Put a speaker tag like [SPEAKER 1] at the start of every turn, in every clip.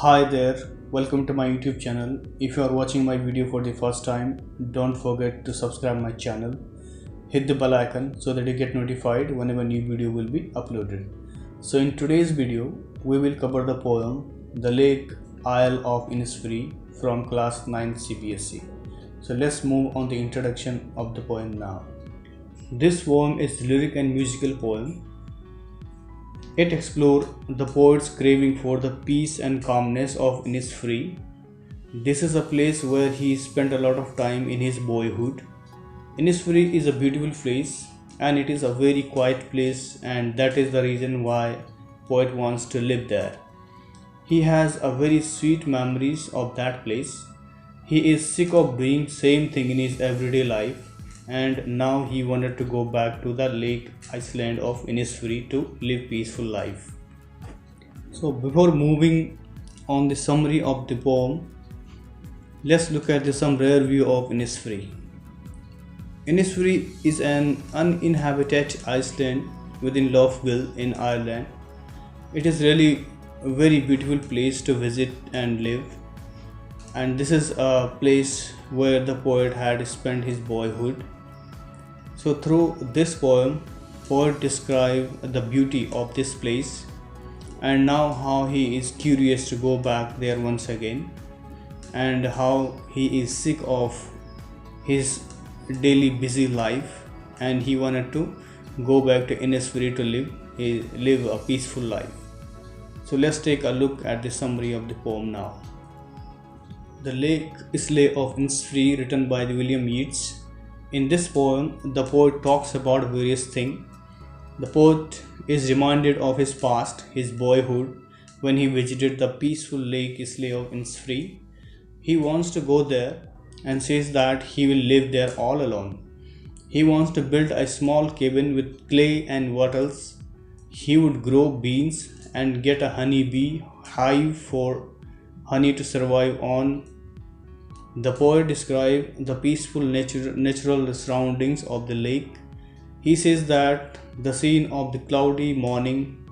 [SPEAKER 1] Hi there, welcome to my YouTube channel. If you are watching my video for the first time, don't forget to subscribe my channel. Hit the bell icon so that you get notified whenever new video will be uploaded. So in today's video, we will cover the poem The Lake Isle of Innisfree from class 9 CBSE. So let's move on the introduction of the poem now. This poem is lyric and musical poem. It explores the poet's craving for the peace and calmness of Innisfree. This is a place where he spent a lot of time in his boyhood. Innisfree is a beautiful place and it is a very quiet place, and that is the reason why poet wants to live there. He has a very sweet memories of that place. He is sick of doing same thing in his everyday life, and now he wanted to go back to the lake island of Innisfree to live peaceful life. So before moving on the summary of the poem, let's look at some rare view of Innisfree. Innisfree is an uninhabited island within Loughill in Ireland. It is really a very beautiful place to visit and live, and this is a place where the poet had spent his boyhood. So through this poem, poet describes the beauty of this place and now how he is curious to go back there once again, and how he is sick of his daily busy life and he wanted to go back to Innisfree to live a peaceful life. So let's take a look at the summary of the poem now. The Lake Isle of Innisfree, written by William Yeats. In this poem, the poet talks about various things. The poet is reminded of his past, his boyhood, when he visited the peaceful Lake Isle of Innisfree. He wants to go there and says that he will live there all alone. He wants to build a small cabin with clay and wattles. He would grow beans and get a honeybee hive for honey to survive on. The poet describes the peaceful natural surroundings of the lake. He says that the scene of the cloudy morning,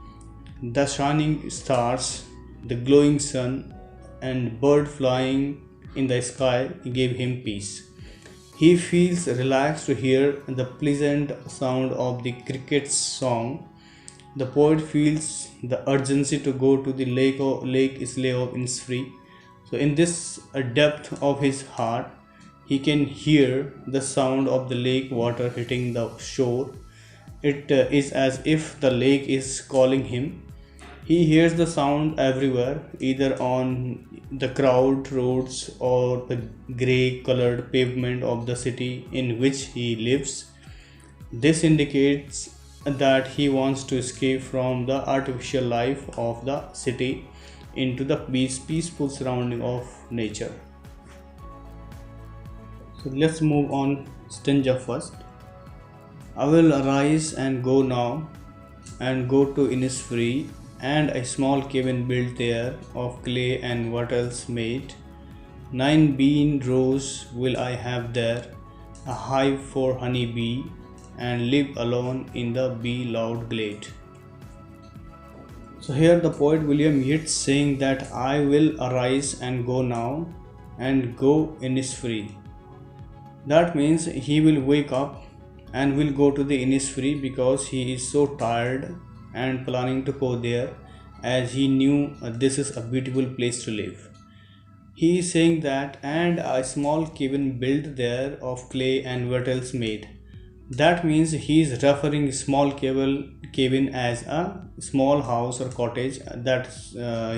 [SPEAKER 1] the shining stars, the glowing sun, and bird flying in the sky gave him peace. He feels relaxed to hear the pleasant sound of the cricket's song. The poet feels the urgency to go to the Lake Isle of Innisfree. So in this depth of his heart, he can hear the sound of the lake water hitting the shore. It is as if the lake is calling him. He hears the sound everywhere, either on the crowded roads or the grey colored pavement of the city in which he lives. This indicates that he wants to escape from the artificial life of the city into the peaceful surrounding of nature. So let's move on stanza first. I will arise and go now, and go to Innisfree, and a small cabin built there of clay and wattles made. 9 bean rows will I have there, a hive for honey bee, and live alone in the bee loud glade. So here the poet William Yeats saying that I will arise and go now, and go Innisfree. That means he will wake up and will go to the Innisfree because he is so tired and planning to go there, as he knew this is a beautiful place to live. He is saying that, and a small cabin built there of clay and wattles made. That means he is referring small cabin as a small house or cottage that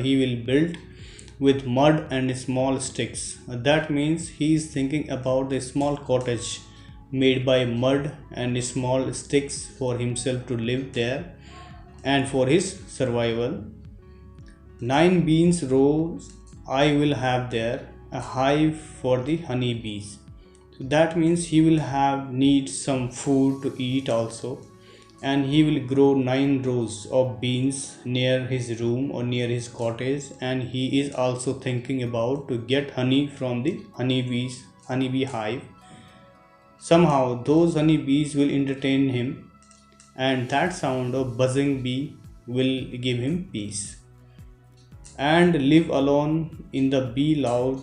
[SPEAKER 1] he will build with mud and small sticks. That means he is thinking about the small cottage made by mud and small sticks for himself to live there and for his survival. 9 beans rows I will have there, a hive for the honey bees. So that means he will need some food to eat also, and he will grow 9 rows of beans near his room or near his cottage, and he is also thinking about to get honey from the honeybee hive. Somehow those honeybees will entertain him, and that sound of buzzing bee will give him peace. and live alone in the be loud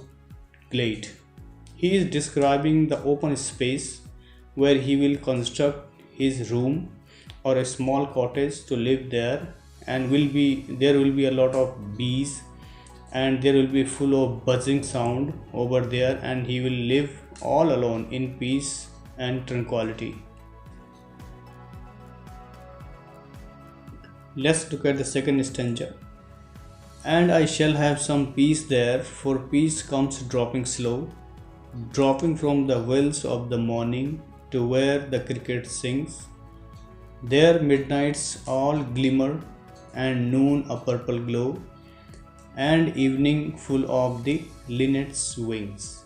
[SPEAKER 1] glade. He is describing the open space where he will construct his room or a small cottage to live there, and there will be a lot of bees, and there will be full of buzzing sound over there, and he will live all alone in peace and tranquility. Let's look at the second stanza. And I shall have some peace there, for peace comes dropping slow, dropping from the wells of the morning to where the cricket sings. There midnights all glimmer, and noon a purple glow, and evening full of the linnet's wings.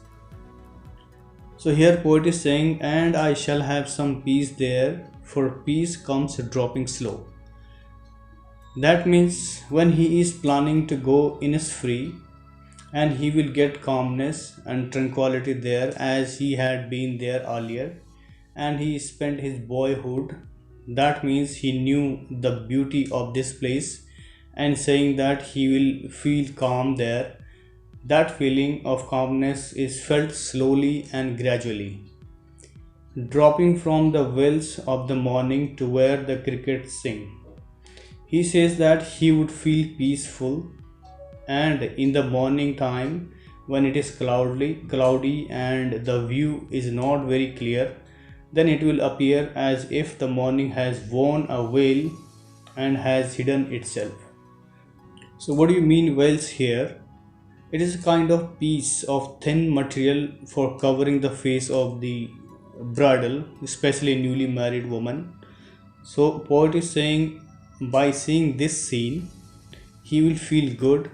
[SPEAKER 1] So here poet is saying, and I shall have some peace there, for peace comes dropping slow. That means when he is planning to go Innisfree, and he will get calmness and tranquility there as he had been there earlier, and he spent his boyhood. That means he knew the beauty of this place, and saying that he will feel calm there. That feeling of calmness is felt slowly and gradually, dropping from the wells of the morning to where the crickets sing. He says that he would feel peaceful, and in the morning time when it is cloudy and the view is not very clear, then it will appear as if the morning has worn a veil and has hidden itself. So what do you mean veils here? It is a kind of piece of thin material for covering the face of the bridal, especially a newly married woman. So poet is saying, by seeing this scene, he will feel good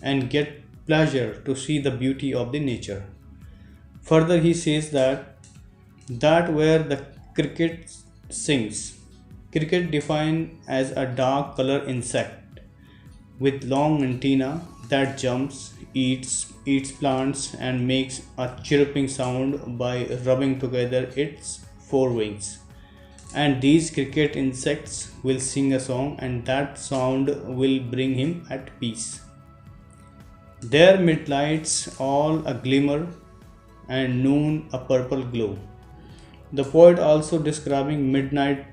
[SPEAKER 1] and get pleasure to see the beauty of the nature. Further, he says that where the cricket sings. Cricket defined as a dark color insect with long antenna that jumps, eats plants, and makes a chirping sound by rubbing together its four wings. And these cricket insects will sing a song, and that sound will bring him at peace. There midnights all a glimmer, and noon a purple glow. The poet also describing midnight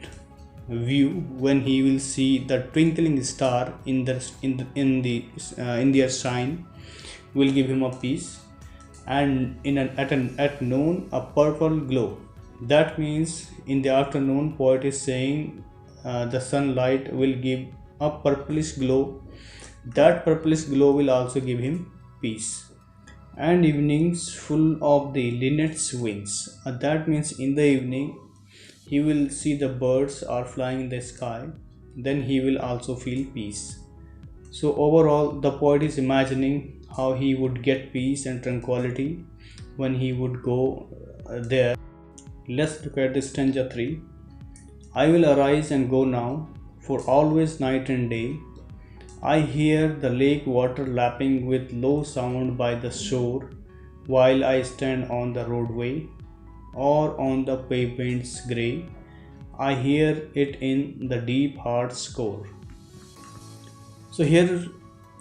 [SPEAKER 1] view when he will see the twinkling star in their shine will give him a peace, and at noon a purple glow. That means in the afternoon, poet is saying the sunlight will give a purplish glow. That purplish glow will also give him peace. And evenings full of the linnet's wings. That means in the evening he will see the birds are flying in the sky. Then he will also feel peace. So overall, the poet is imagining how he would get peace and tranquility when he would go there. Let's look at the stanza 3. I will arise and go now, for always night and day. I hear the lake water lapping with low sound by the shore, while I stand on the roadway or on the pavement's grey. I hear it in the deep heart's core. So here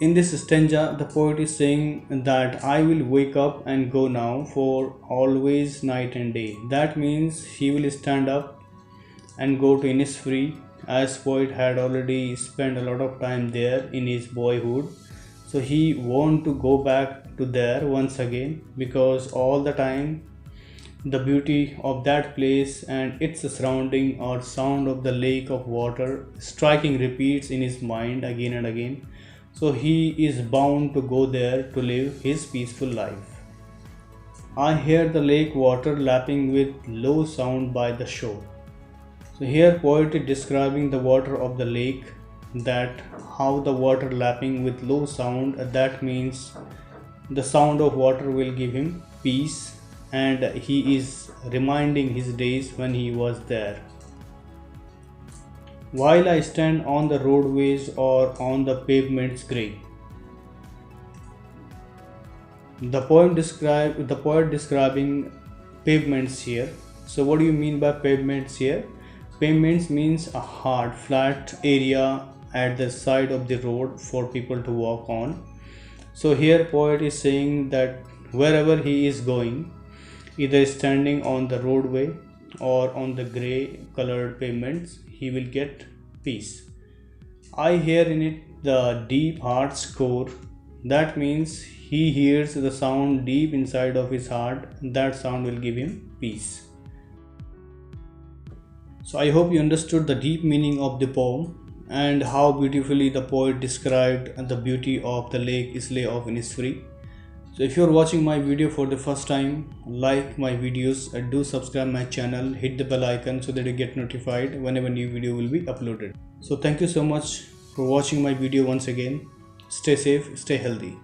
[SPEAKER 1] in this stanza, the poet is saying that I will wake up and go now for always night and day. That means he will stand up and go to Innisfree, as poet had already spent a lot of time there in his boyhood. So he want to go back to there once again, because all the time the beauty of that place and its surrounding or sound of the lake of water striking repeats in his mind again and again. So he is bound to go there to live his peaceful life. I hear the lake water lapping with low sound by the shore. So here poet is describing the water of the lake, that how the water lapping with low sound, that means the sound of water will give him peace, and he is reminding his days when he was there. While I stand on the roadways or on the pavements grey. The poet describing pavements here. So what do you mean by pavements here? Pavements means a hard, flat area at the side of the road for people to walk on. So here poet is saying that wherever he is going, either standing on the roadway or on the grey colored pavements, he will get peace. I hear in it the deep heart's core. That means he hears the sound deep inside of his heart. That sound will give him peace. So I hope you understood the deep meaning of the poem and how beautifully the poet described the beauty of the lake Islay of Innisfree. So if you are watching my video for the first time, like my videos, do subscribe my channel, hit the bell icon so that you get notified whenever new video will be uploaded. So thank you so much for watching my video once again. Stay safe, stay healthy.